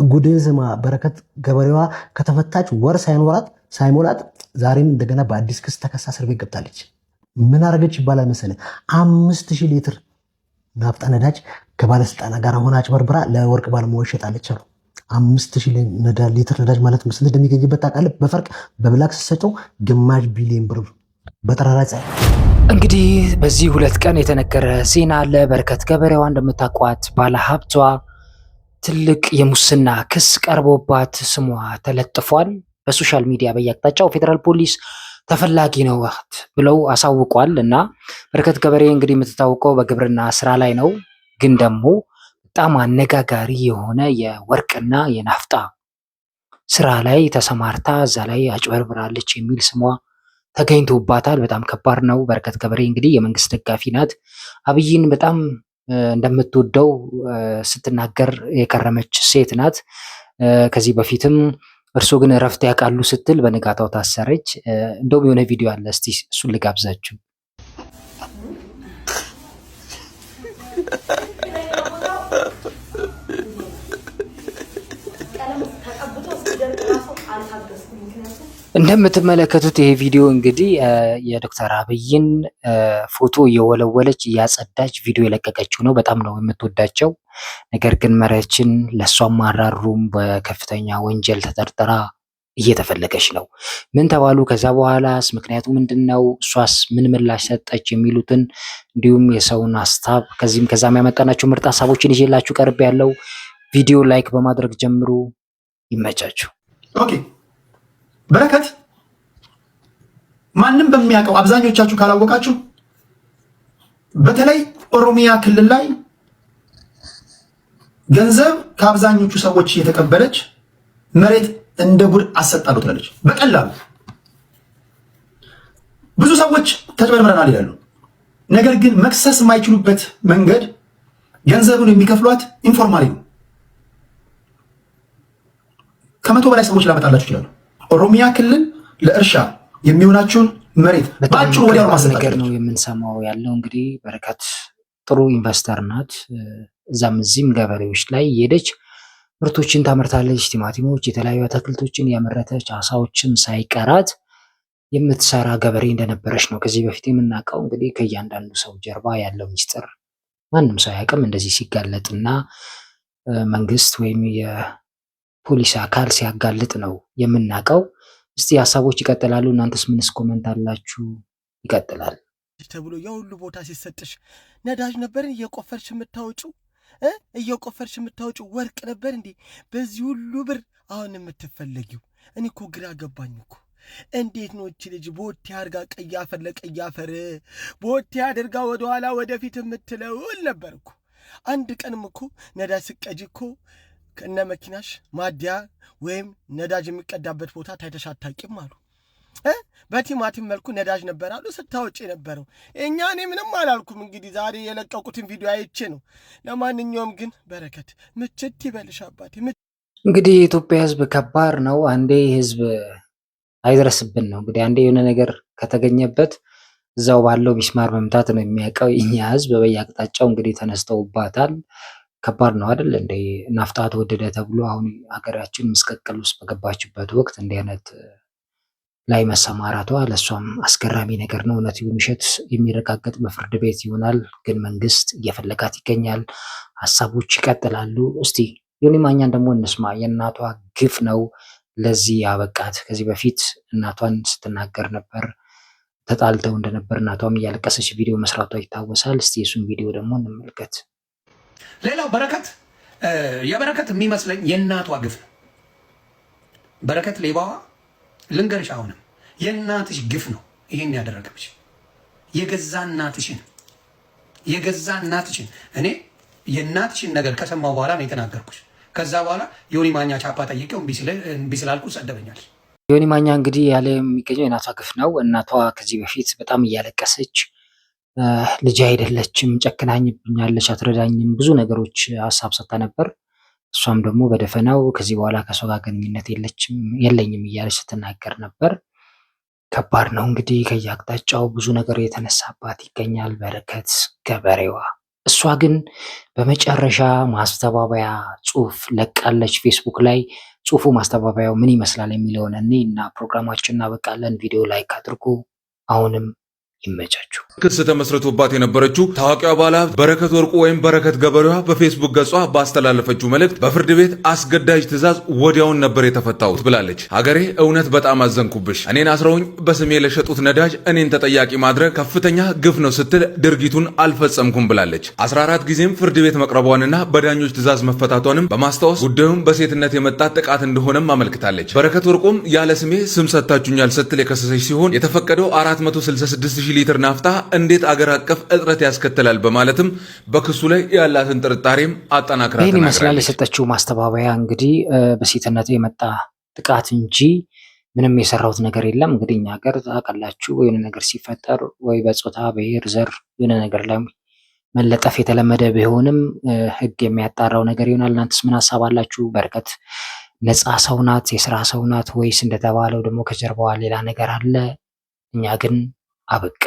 ጉድን ስማ በረከት ገበሬዋ ከተፈታች ወር ሳይሞላት ዛሬም እንደገና በአዲስ ክስ ተከሳ እስር ቤት ገብታለች። ምን አረገች ይባላል መሰለ 5000 ሊትር ናፍጣ ነዳጅ ከባለስልጣናት ጋር ሆና አጭበርብራ ለወርቅ ባለሙያዎች ሸጣለች አሉ። 5000 ሊትር ነዳጅ ማለት ስንት እንደሚገኝበት ታውቃለህ? በፈርቅ በብላክ ስትሰጠው ግማሽ ቢሊዮን ብር በጠራራ ፀሐይ። እንግዲህ በዚህ 2 ቀን የተነገረ ዜና አለ። በረከት ገበሬዋ እንደምታውቋት ባለሀብቷ ትልቅ የሙስና ክስ ቀርቦባት ስሟ ተለጥፏል። በሶሻል ሚዲያ በየአቅጣጫው ፌዴራል ፖሊስ ተፈላጊ ነው ብለው አሳውቋል። እና በረከት ገበሬ እንግዲህ የምትታወቀው በግብርና ስራ ላይ ነው። ግን ደግሞ በጣም አነጋጋሪ የሆነ የወርቅና የናፍጣ ስራ ላይ ተሰማርታ እዛ ላይ አጭበርብራለች የሚል ስሟ ተገኝቶባታል። በጣም ከባድ ነው። በረከት ገበሬ እንግዲህ የመንግስት ደጋፊ ናት። አብይን በጣም እንደምትወደው ስትናገር የከረመች ሴት ናት። ከዚህ በፊትም እርሶ ግን እረፍት ያውቃሉ ስትል በንጋታው ታሰረች። እንደውም የሆነ ቪዲዮ አለ፣ እስቲ እሱን ልጋብዛችሁ። እንደምትመለከቱት ይሄ ቪዲዮ እንግዲህ የዶክተር አብይን ፎቶ እየወለወለች እያጸዳች ቪዲዮ የለቀቀችው ነው። በጣም ነው የምትወዳቸው። ነገር ግን መሪያችን ለእሷም አራሩም በከፍተኛ ወንጀል ተጠርጥራ እየተፈለገች ነው። ምን ተባሉ? ከዛ በኋላስ ምክንያቱ ምንድን ነው? እሷስ ምን ምላሽ ሰጠች? የሚሉትን እንዲሁም የሰውን ሀሳብ ከዚህም ከዛም ያመጣናቸው ምርጥ ሀሳቦችን ይዤላችሁ ቀርብ ያለው ቪዲዮ ላይክ በማድረግ ጀምሩ። ይመቻችሁ። ኦኬ በረከት ማንም በሚያውቀው አብዛኞቻችሁ ካላወቃችሁ በተለይ ኦሮሚያ ክልል ላይ ገንዘብ ከአብዛኞቹ ሰዎች የተቀበለች መሬት እንደ ጉድ አሰጣለሁ ትላለች። በቀላሉ ብዙ ሰዎች ተጭበርብረናል ይላሉ። ነገር ግን መክሰስ የማይችሉበት መንገድ ገንዘቡን የሚከፍሏት ኢንፎርማሊ ነው። ከመቶ በላይ ሰዎች ላመጣላችሁ ይችላሉ። ኦሮሚያ ክልል ለእርሻ የሚሆናችሁን መሬት ባጭሩ ወዲያው ማሰጣት ነው የምንሰማው ያለው። እንግዲህ በረከት ጥሩ ኢንቨስተር ናት። እዛም እዚህም ገበሬዎች ላይ የሄደች ምርቶችን ታመርታለች። ቲማቲሞች፣ የተለያዩ አትክልቶችን ያመረተች አሳዎችን ሳይቀራት የምትሰራ ገበሬ እንደነበረች ነው ከዚህ በፊት የምናውቀው። እንግዲህ ከእያንዳንዱ ሰው ጀርባ ያለው ሚስጥር ማንም ሰው አያውቅም። እንደዚህ ሲጋለጥና መንግስት ወይም የፖሊስ አካል ሲያጋልጥ ነው የምናውቀው። እስቲ ሀሳቦች ይቀጥላሉ። እናንተስ ምንስ ኮመንት አላችሁ? ይቀጥላል ተብሎ የሁሉ ቦታ ሲሰጥሽ ነዳጅ ነበርን እየቆፈርሽ የምታወጪው እየቆፈርሽ የምታወጪው ወርቅ ነበር እንዴ? በዚህ ሁሉ ብር አሁን የምትፈለጊው? እኔ እኮ ግራ ገባኝ እኮ። እንዴት ነው እቺ ልጅ ቦቴ አድርጋ ቀይ አፈር ለቀይ አፈር ቦቴ አድርጋ ወደኋላ ወደፊት የምትለውል ነበር እኮ። አንድ ቀንም እኮ ነዳጅ ስቀጂ እኮ ከነ መኪናሽ ማዲያ ወይም ነዳጅ የሚቀዳበት ቦታ ታይተሽ አታውቂም አሉ። በቲማቲም መልኩ ነዳጅ ነበር አሉ ስታወጪ የነበረው። እኔ ምንም አላልኩም። እንግዲህ ዛሬ የለቀቁትን ቪዲዮ አይቼ ነው። ለማንኛውም ግን በረከት ምችት ይበልሽ አባቴ። እንግዲህ የኢትዮጵያ ሕዝብ ከባድ ነው። አንዴ ሕዝብ አይድረስብን ነው እንግዲህ። አንዴ የሆነ ነገር ከተገኘበት እዛው ባለው ሚስማር መምታት ነው የሚያውቀው። እኛ ሕዝብ በየአቅጣጫው እንግዲህ ተነስተውባታል። ከባድ ነው አይደል? እንደ ናፍጣ ተወደደ ተብሎ አሁን ሀገራችን ምስቅልቅል ውስጥ በገባችበት ወቅት እንዲህ አይነት ላይ መሰማራቷ ለእሷም አስገራሚ ነገር ነው። እውነት ይሁን ውሸት የሚረጋገጥ በፍርድ ቤት ይሆናል። ግን መንግስት እየፈለጋት ይገኛል። ሀሳቦች ይቀጥላሉ። እስቲ ዮኒ ማኛን ደግሞ እንስማ። የእናቷ ግፍ ነው ለዚህ ያበቃት። ከዚህ በፊት እናቷን ስትናገር ነበር፣ ተጣልተው እንደነበር እናቷም እያለቀሰች ቪዲዮ መስራቷ ይታወሳል። እስቲ የሱን ቪዲዮ ደግሞ እንመልከት። ሌላው በረከት የበረከት የሚመስለኝ የእናቷ ግፍ ነው። በረከት ሌባዋ ልንገርሽ፣ አሁንም የእናትሽ ግፍ ነው ይሄን ያደረገብሽ። የገዛ እናትሽን እኔ የእናትሽን ነገር ከሰማው በኋላ ነው የተናገርኩሽ። ከዛ በኋላ ዮኒ ማኛ ቻፓ ጠይቀው እምቢ ስላልኩ ሰደበኛል። ዮኒ ማኛ እንግዲህ ያለ የሚገኘው የእናቷ ግፍ ነው። እናቷ ከዚህ በፊት በጣም እያለቀሰች ልጅ አይደለችም፣ ጨክናኝብኛለች፣ አትረዳኝም፣ ብዙ ነገሮች ሀሳብ ሰጥታ ነበር። እሷም ደግሞ በደፈናው ከዚህ በኋላ ከሷ ጋር ግንኙነት የለኝም እያለች ስትናገር ነበር። ከባድ ነው እንግዲህ ከየአቅጣጫው ብዙ ነገር የተነሳባት ይገኛል። በረከት ገበሬዋ እሷ ግን በመጨረሻ ማስተባበያ ጽሁፍ ለቃለች ፌስቡክ ላይ። ጽሁፉ ማስተባበያው ምን ይመስላል የሚለውን እኔ እና ፕሮግራማችን እናበቃለን። ቪዲዮ ላይክ አድርጉ። አሁንም ይመቻችሁ። ክስ ተመስርቶባት የነበረችው ታዋቂዋ ባለሀብት በረከት ወርቁ ወይም በረከት ገበሬዋ በፌስቡክ ገጿ ባስተላለፈችው መልእክት በፍርድ ቤት አስገዳጅ ትዕዛዝ ወዲያውን ነበር የተፈታሁት ብላለች። ሀገሬ እውነት በጣም አዘንኩብሽ። እኔን አስረውኝ በስሜ ለሸጡት ነዳጅ እኔን ተጠያቂ ማድረግ ከፍተኛ ግፍ ነው ስትል ድርጊቱን አልፈጸምኩም ብላለች። 14 ጊዜም ፍርድ ቤት መቅረቧንና በዳኞች ትዕዛዝ መፈታቷንም በማስታወስ ጉዳዩም በሴትነት የመጣ ጥቃት እንደሆነም አመልክታለች። በረከት ወርቁም ያለ ስሜ ስም ሰጥታችሁኛል ስትል የከሰሰች ሲሆን የተፈቀደው 466 ሊትር ናፍጣ እንዴት አገር አቀፍ እጥረት ያስከትላል በማለትም በክሱ ላይ ያላትን ጥርጣሬም አጠናክራ ይህን ይመስላል የሰጠችው ማስተባበያ። እንግዲህ በሴትነት የመጣ ጥቃት እንጂ ምንም የሰራሁት ነገር የለም። እንግዲህ እኛ ሀገር ታውቃላችሁ የሆነ ነገር ሲፈጠር ወይ በጾታ ብሔር፣ ዘር የሆነ ነገር ላይ መለጠፍ የተለመደ ቢሆንም ሕግ የሚያጣራው ነገር ይሆናል። እናንተስ ምን ሀሳብ አላችሁ? በረከት ነፃ ሰው ናት? የስራ ሰው ናት? ወይስ እንደተባለው ደግሞ ከጀርባዋ ሌላ ነገር አለ? እኛ ግን አበቃ።